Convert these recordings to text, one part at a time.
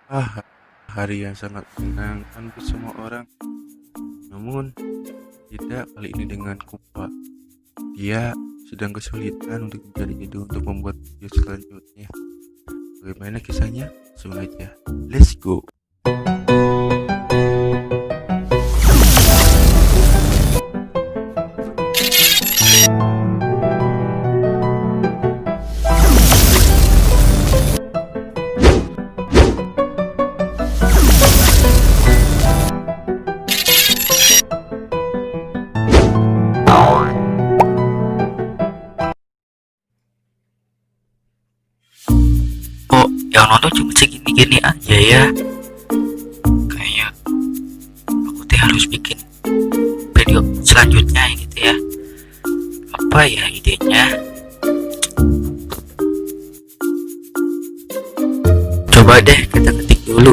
Ah, hari yang sangat menyenangkan untuk semua orang. Namun, tidak kali ini dengan Kupa. Dia sedang kesulitan untuk mencari ide untuk membuat video selanjutnya. Bagaimana kisahnya? Langsung aja. Let's go. Kok yang nonton cuma segini-gini aja ya? Kayaknya aku teh harus bikin video selanjutnya gitu ya. Apa ya idenya? Coba deh kita ketik dulu.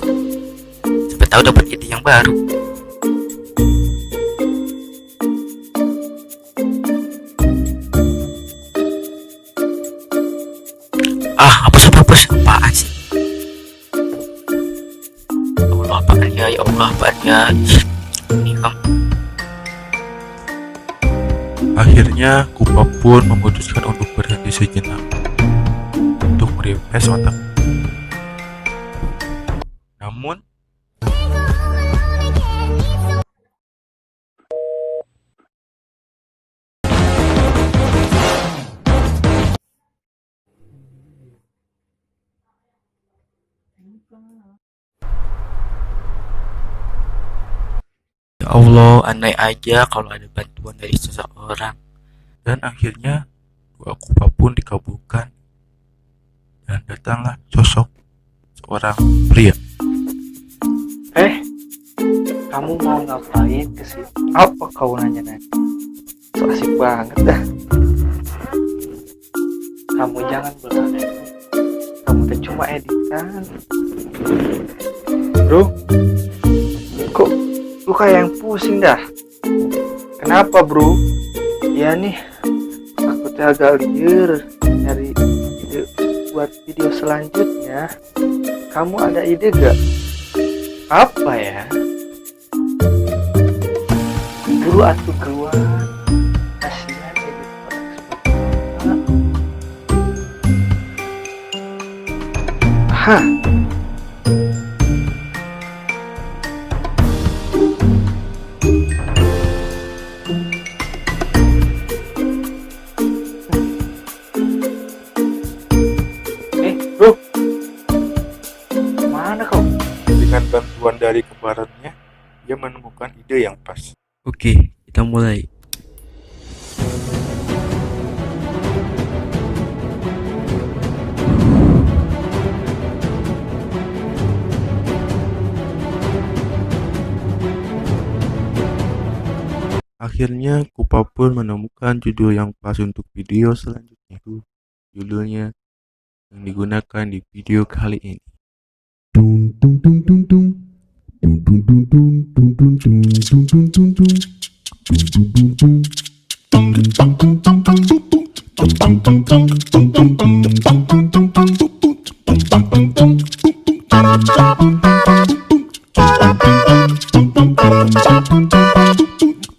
Siapa tahu dapat ide yang baru. Hapus apaan sih? Ya Allah apaan ya? Ya Allah apaan ya? Ini Akhirnya, Kupa pun memutuskan untuk berhenti sejenak untuk merefresh otak. Namun, ya Allah, andai aja kalau ada bantuan dari seseorang. dan akhirnya doa Kupa pun dikabulkan dan datanglah sosok seorang pria. Kamu mau ngapain ke sini? Apa kau nanya-nanya? So asik banget dah. Kamu jangan berani. Kamu tuh cuma editan. Bro, kok lu kayak yang pusing dah? Kenapa bro? Ya nih, aku tuh agak liar nyari ide buat video selanjutnya. Kamu ada ide gak? Apa ya? Buru atuh keluar. Kasihan edit orang seperti. Hah. Bro, mana kau? Dengan bantuan dari kembarannya, dia menemukan ide yang pas. Oke, kita mulai. Akhirnya, Kupa pun menemukan judul yang pas untuk video selanjutnya. Judulnya yang digunakan di video kali ini. Dung dung dung dung dung dung dung dung dung dung dung dung dung dung dung dung dung dung.